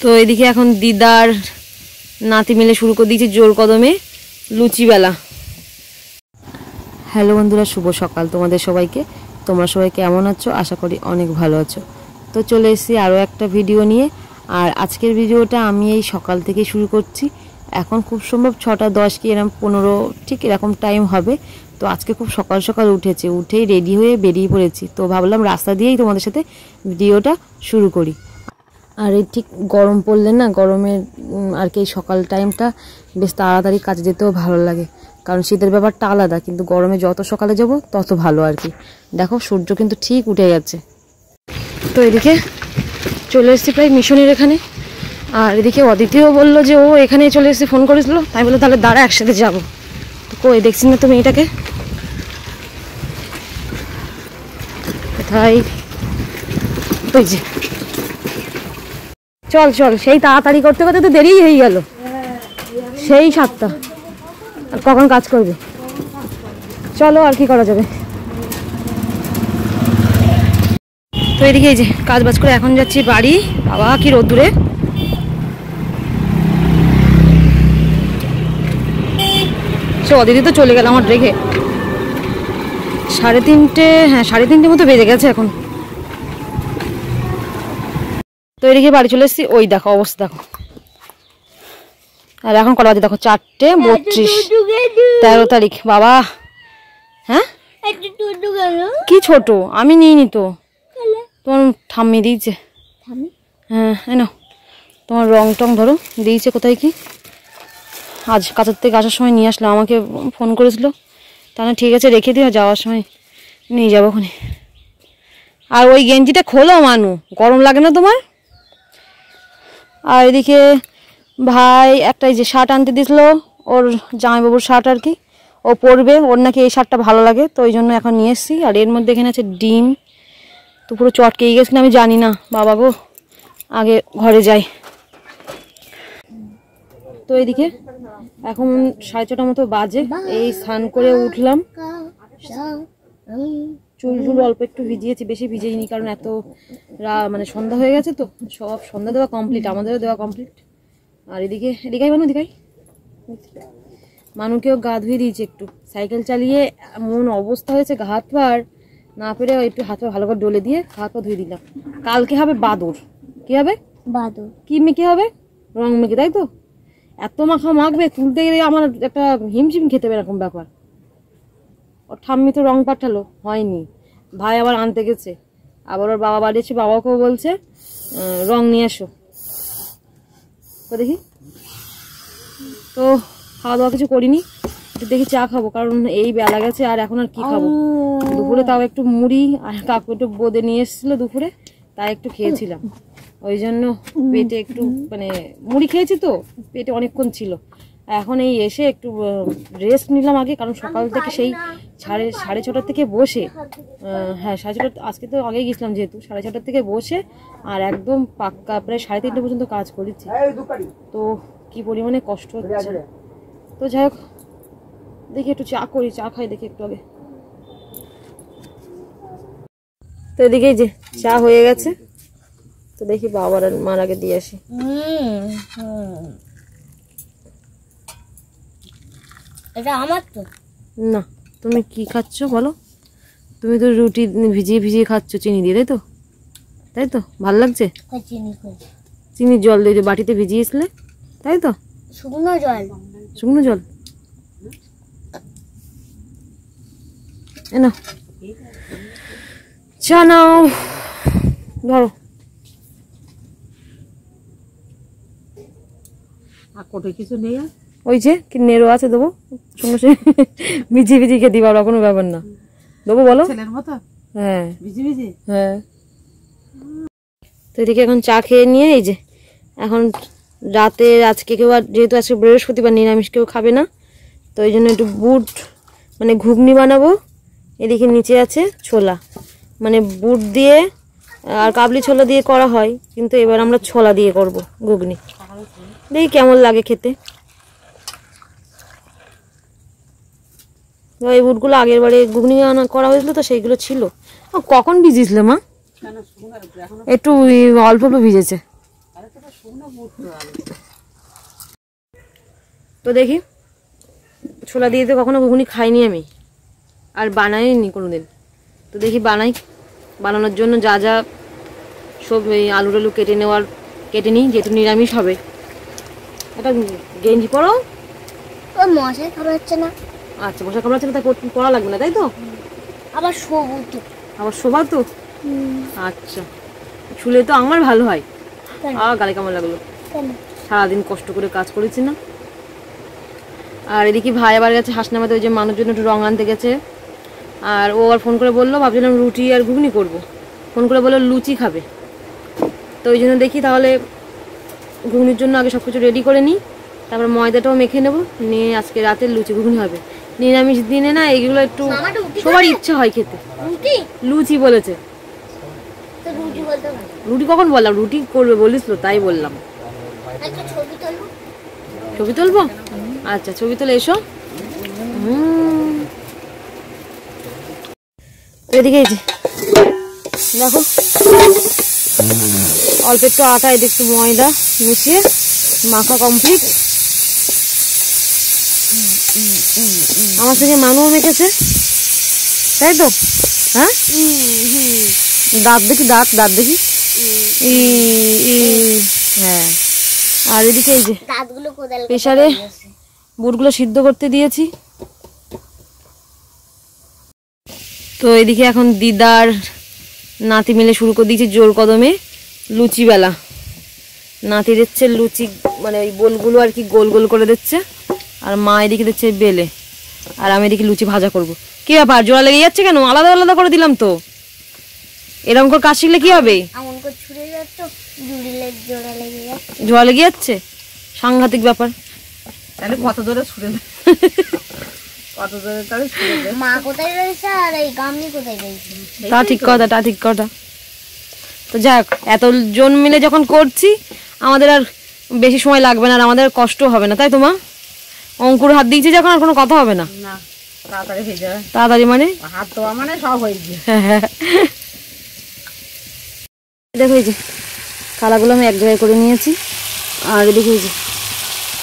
তো এদিকে এখন দিদার নাতি মিলে শুরু করে দিয়েছে জোর কদমে লুচি বেলা। হ্যালো বন্ধুরা, শুভ সকাল তোমাদের সবাইকে। তোমরা সবাই কেমন আছো? আশা করি অনেক ভালো আছো। তো চলে এসেছি আরও একটা ভিডিও নিয়ে। আর আজকের ভিডিওটা আমি এই সকাল থেকে শুরু করছি। এখন খুব সম্ভব 6টা 10 কি এরকম 15 ঠিক এরকম টাইম হবে। তো আজকে খুব সকাল সকাল উঠেই রেডি হয়ে বেরিয়ে পড়েছি। তো ভাবলাম রাস্তা দিয়েই তোমাদের সাথে ভিডিওটা শুরু করি। আর এই ঠিক গরম পড়লে না, গরমের আর কি সকাল টাইমটা বেশ তাড়াতাড়ি কাজে যেতেও ভালো লাগে, কারণ শীতের ব্যাপারটা আলাদা, কিন্তু গরমে যত সকালে যাব তত ভালো আর কি। দেখো সূর্য কিন্তু ঠিক উঠে গেছে। তো এদিকে চলে এসেছি প্রায় মিশনের এখানে। আর এদিকে অদিতিও বললো যে ও এখানে চলে এসেছি, ফোন করেছিল, তাই বললো তাহলে দাঁড়া একসাথে যাবো। তো কই দেখছি না তুমি এটাকে কোথায়? ওই যে চল চল, সেই তাড়াতাড়ি করতে করতে তো দেরিই হয়ে গেল, সেই 7টা। আর কখন কাজ করবে? চলো আর কি করা যাবে। তো এদিকে এই যে কাজ বাজ করে এখন যাচ্ছি বাড়ি। বাবা কি রোদ্দুরে! সে অদিতি তো চলে গেল আমার রেখে। 3:30, হ্যাঁ 3:30 মতো বেজে গেছে এখন। তো এদিকে বাড়ি চলে এসেছি। ওই দেখো অবস্থা দেখো। আর এখন কটা বাজে দেখো, 4:32, 13 তারিখ। বাবা হ্যাঁ কি ছোট, আমি নিইনি তো, তোমার ঠাম্মি দিয়েছে। হ্যাঁ এনো তোমার রং টং ধরো দিয়েছে। কোথায় কি আজ কাছের থেকে আসার সময় নিয়ে আসলাম, আমাকে ফোন করেছিল। তাহলে ঠিক আছে রেখে দিও, যাওয়ার সময় নিয়ে যাবো ওখানে। আর ওই গেঞ্জিটা খোলো মানু, গরম লাগে না তোমার? আর এদিকে ভাই একটা এই যে শার্ট আনতে দিয়েছিল, ওর জামাইবাবুর শার্ট আর কি, ও পরবে, ওর নাকি এই শার্টটা ভালো লাগে, তো ওই জন্য এখন নিয়ে এসেছি। আর এর মধ্যে এখানে আছে ডিম। তো পুরো চটকেই গেছিলাম, আমি জানি না। বাবা গো, আগে ঘরে যাই। তো এইদিকে এখন 6:30 মতো বাজে, এই স্নান করে উঠলাম। চুল টুল অল্প একটু ভিজিয়েছি, বেশি ভিজেইনি, কারণ এত মানে সন্ধ্যা হয়ে গেছে তো। সব সন্ধ্যা দেওয়া কমপ্লিট, আমাদেরও দেওয়া কমপ্লিট। আর এদিকে মানুকেও গা ধুয়ে দিয়েছে একটু, সাইকেল চালিয়ে এমন অবস্থা হয়েছে, হাত পা না পেরে একটু হাত পা ভালো করে ডলে দিয়ে হাত পা ধুয়ে দিলাম। কালকে হবে বাদর। কি হবে? বাদর। কি মেখে হবে? রং মেখে, তাই তো? এত মাখা মাখবে, তুলতে গেলে আমার একটা হিমশিম খেতে হবে এরকম ব্যাপার। ওর ঠাম্মি তো রং পাঠালো, হয়নি। ভাই আবার আনতে গেছে, আবার ওর বাবা বাড়ি এসে বাবাকেও বলছে রং নিয়ে এসো। তো দেখি, তো খাওয়া দাওয়া কিছু করিনি, একটু দেখি চা খাবো, কারণ এই বেলা গেছে। আর এখন আর কি খাবো? দুপুরে তাও একটু মুড়ি আর কাকু একটু বোঁদে নিয়ে এসেছিলো দুপুরে, তাই একটু খেয়েছিলাম। ওই জন্য পেটে একটু মানে মুড়ি খেয়েছি তো, পেটে অনেকক্ষণ ছিল। এখন এই এসে একটু রেস্ট নিলাম আগে, কারণ সকাল থেকে সেই 6:30 থেকে বসে, হ্যাঁ 6:30, আজকে তো আগেই গেছিলাম যেহেতু, 6:30 থেকে বসে আর একদম পাক্কা প্রায় 3:30 পর্যন্ত কাজ করেছি। তো কি পরিমাণে কষ্ট হচ্ছে। তো যাই হোক, দেখি একটু চা করি, চা খাই দেখি একটু আগে। তো এদিকে যে চা হয়ে গেছে, তো দেখি বাবার আর মার আগে দিয়ে আসি। এটা আমার তো না, তুমি কি খাচ্ছ বলো? তুমি তো রুটি ভিজিয়ে ভিজিয়ে খাচ্ছ চিনি দিয়ে, তাই তো ভালো লাগছে? চিনির জল দিয়ে বাটিতে ভিজিয়েছিলে, তাই তো? শুকনো জল এনো, চা নাও, ধরো। কিছু নেই, ওই যে কি নেড়ো আছে, দেবো সঙ্গে সঙ্গে ভিজিয়ে ভিজিয়ে খেতে পারো, কোনো ব্যাপার না। দেবো বলো? হ্যাঁ হ্যাঁ। তো এদিকে এখন চা খেয়ে নিয়ে এই যে এখন রাতে, আজকে কেউ আর যেহেতু আজকে বৃহস্পতিবার নিরামিষ কেউ খাবে না, তো এই জন্য একটু বুট মানে ঘুগনি বানাবো। এদিকে নিচে আছে ছোলা, মানে বুট দিয়ে আর কাবলি ছোলা দিয়ে করা হয়, কিন্তু এবার আমরা ছোলা দিয়ে করব ঘুগনি। দেখি কেমন লাগে খেতে। এই বুটগুলো আগের বারে ঘুগনি করা হয়েছিল তো সেইগুলো ছিল। কখন ভিজিয়েছিল মা? একটু অল্প অল্প ভিজেছে। তো দেখি, ছোলা দিয়ে তো কখনো ঘুগনি খাইনি আমি, আর বানাইনি কোনোদিন। তো দেখি বানাই। বানানোর জন্য যা যা সব এই আলু টালু কেটে নিই, যেহেতু নিরামিষ হবে। একটা গেঞ্জি পরো। মশাই খাওয়াচ্ছে না। আচ্ছা, মশাই খাওয়াচ্ছে না, তাই পড়া লাগবে না, তাই তো? আবার শোবো তো। আবার শোভা তো? আচ্ছা, শুলে তো আমার ভালো হয়। গালে কেমন লাগলো? সারাদিন কষ্ট করে কাজ করেছি না। আর এদিকে ভাই আবার গেছে হাসনামাতে, ওই যে মানুষ জন্য একটু রং আনতে গেছে। আর ও আর ফোন করে বললো, ভাবছিলাম রুটি আর ঘুগনি করবো, ফোন করে বললো লুচি খাবে। তো ওই জন্য দেখি তাহলে ঘুগনির জন্য আগে সব কিছু রেডি করে নিই, তারপর ময়দাটাও মেখে নেবো, নিয়ে আজকে রাতের লুচি ঘুগনি হবে। নিরামিষ দিনে না এগুলো একটু সবার ইচ্ছা হয় খেতে। লুচি বলেছে। রুটি কখন বললাম? রুটি করবে বলিস তো, তাই বললাম। ছবি তুলবো? আচ্ছা, ছবি তুলে এসো। এদিকে দেখো, অল্প একটু আটা, এদিকে একটু ময়দা মিশিয়ে মাখা কমপ্লিট। আমার সঙ্গে মানুও মেখেছে, তাই তো? হ্যাঁ, দাঁত দেখি, দাঁত দেখি। হ্যাঁ, আর এদিকে এই যে প্রেসারে বুটগুলো সিদ্ধ করতে দিয়েছি। তো এদিকে এখন দিদার নাতি মিলে শুরু করে দিয়েছি জোর কদমে লুচি বেলা। নাতি দিচ্ছে লুচি, মানে ওই বোলগুলো আর কি গোল গোল করে দিচ্ছে, আর মা এদিকে দিচ্ছে বেলে, আর আমি এদিকে লুচি ভাজা করব। কি ব্যাপার, জোড়া লেগে যাচ্ছে কেন? আলাদা আলাদা করে দিলাম তো। এরকম করে কাজ শিখলে কি হবে? জোড়া লেগে যাচ্ছে, সাংঘাতিক ব্যাপার। তাহলে কত জোরে ছুড়ে তা ঠিক কথা, তা ঠিক কথা। তো যাক, এতজন মিলে যখন করছি আমাদের আর বেশি সময় লাগবে না, আর আমাদের কষ্ট হবে না, তাই তো মা? অঙ্কুর হাত দিয়েছে যখন, আর কোনো কথা হবে না। তাড়াতাড়ি মানে হাত ধোয়া মানে সব হয়ে যায়। দেখো এই যে থালাগুলো আমি এক জায়গায় করে নিয়েছি, আর এদিকে এই যে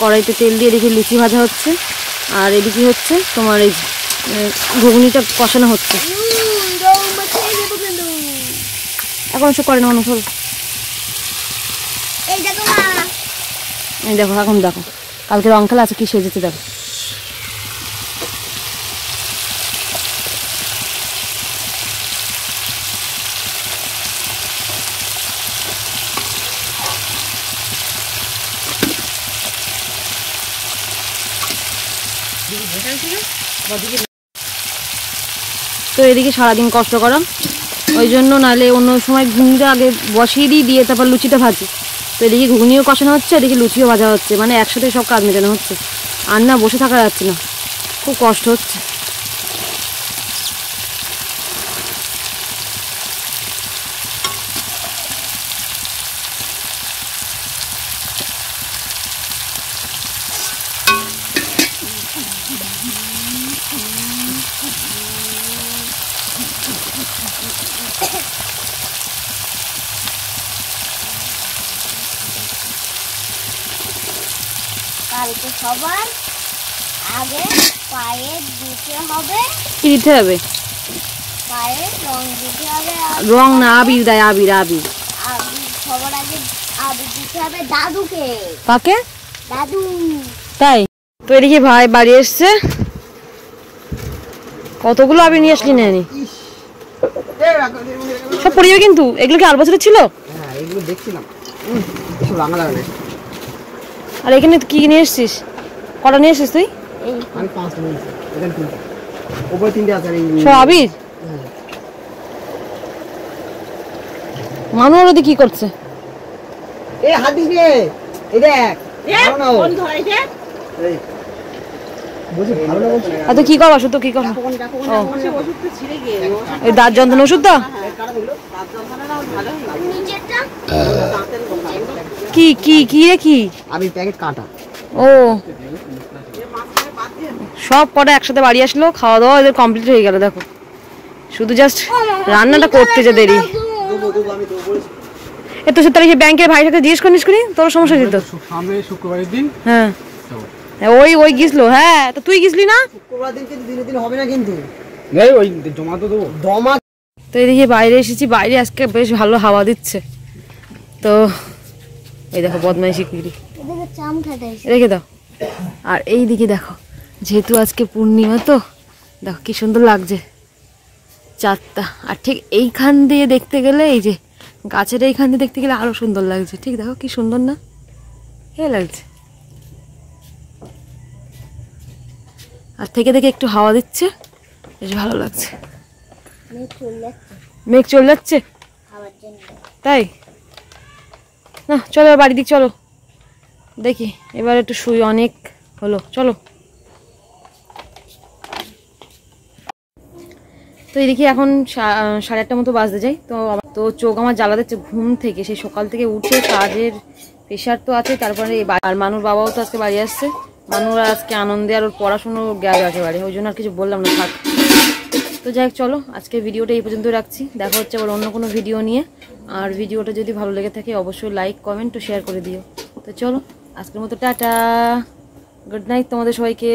কড়াইতে তেল দিয়ে এদিকে লুচি ভাজা হচ্ছে, আর এদিকে হচ্ছে তোমার এই ঘুগনিটা কষানো হচ্ছে। এখন সব করে না অনুসর। এই দেখো, এখন দেখো কালকে রং খেলা আছে, কি সেজেছে দেখো। তো এদিকে সারাদিন কষ্ট করা, ওই জন্য নাহলে অন্য সময় ঘুগনিটা আগে বসিয়ে দিয়ে তারপর লুচিটা ভাজি। তো এদিকে ঘুগনিও কষানো হচ্ছে, এদিকে লুচিও ভাজা হচ্ছে, মানে একসাথে সব কাজ মেটানো হচ্ছে। আর না বসে থাকা যাচ্ছে না, খুব কষ্ট হচ্ছে। কালকে সবার আগে পায়ে দিতে হবে। কি দিতে হবে? পায়ে রং দিতে হবে। রং না, আবির দেয়, আবির আবির। সবার আগে আবির দিতে হবে দাদুকে। কাকে? দাদু। তাই তো এদিকে ভাই বাড়ি এসছে, কতগুলো আবির নিয়ে আসলি নেনি, সব পড়ে যাবে কিন্তু। এগুলো কি আর বছরের ছিল? হ্যাঁ, এগুলো দেখছিলাম, কিছু রাঙা লাগে না। আর এখানে কি নিয়ে এসছিস? কটা নিয়ে এসছিস তুই? আমি 5টা নিয়েছি, এখানে 3টা, উপরে 3টে আছে। সব আবির? মানুষ ওদিকে কি করছে? এই হাত দিস নে, এই দেখ, কোন ধরে যে এই বুঝি ভালো না বলছিস। আর তুই কি কর? ওষুধ তো কি কর? ওষুধ তো ছিঁড়ে গিয়ে ওই দাঁত যন্ত্রণা ওষুধ তো? কি কি কি রে কি? আমি প্যাকেট কাটা। ও, সব কটা একসাথে বাড়ি আসলো, খাওয়া দাওয়া এদের কমপ্লিট হয়ে গেল। দেখো শুধু জাস্ট রান্নাটা করতে যে দেরি। এত সে তাহলে ব্যাংকের ভাইটাকে জিজ্ঞেস করিস করি তোর সমস্যা দিত সামনে শুক্রবারের দিন। হ্যাঁ ওই গিয়েছিল। হ্যাঁ তো তুই গিয়েছিলি না? শুক্রবার দিন কিন্তু দিনে দিন হবে না কিন্তু। এই ওই জমা তো দেবো। জমা তো এদিকে বাইরে এসেছি, বাইরে আজকে বেশ ভালো হাওয়া দিচ্ছে। তো এই দেখো বদমাইশি কুড়ি এদিকে চাম খাটাইছে। রেখে দাও। আর এই দিকে দেখো, যেহেতু আজকে পূর্ণিমা তো দেখো কি সুন্দর লাগছে চাঁদটা। আর ঠিক এইখান দিয়ে দেখতে গেলে, এই যে গাছের এইখান দিয়ে দেখতে গেলে আরো সুন্দর লাগছে। ঠিক দেখো কি সুন্দর না, কে লাগছে। আর থেকে থেকে একটু হাওয়া দিচ্ছে, বেশ ভালো লাগছে। মেঘ চলে যাচ্ছে তাই না? চলো এবার বাড়ির দিক চলো, দেখি এবার একটু শুই, অনেক হলো। চলো। তো এদিকে এখন 8:30 মতো বাজতে যাই। তো চোখ আমার জ্বালা দিচ্ছে ঘুম থেকে, সেই সকাল থেকে উঠে কাজের প্রেশার তো আছে, তারপরে আর মানুর বাবাও তো আজকে বাড়ি আসছে। মানুর আজকে আনন্দে আর ওর পড়াশুনো গেল একেবারে, ওই জন্য আর কিছু বললাম না, থাক। তো যাই হোক চলো, আজকে ভিডিওটা এই পর্যন্ত রাখছি। দেখা হচ্ছে আবার অন্য কোনো ভিডিও নিয়ে। আর ভিডিওটা যদি ভালো লেগে থাকে অবশ্যই লাইক কমেন্ট ও শেয়ার করে দিও। তো চলো আজকের মতো টাটা, গুড নাইট তোমাদের সবাইকে।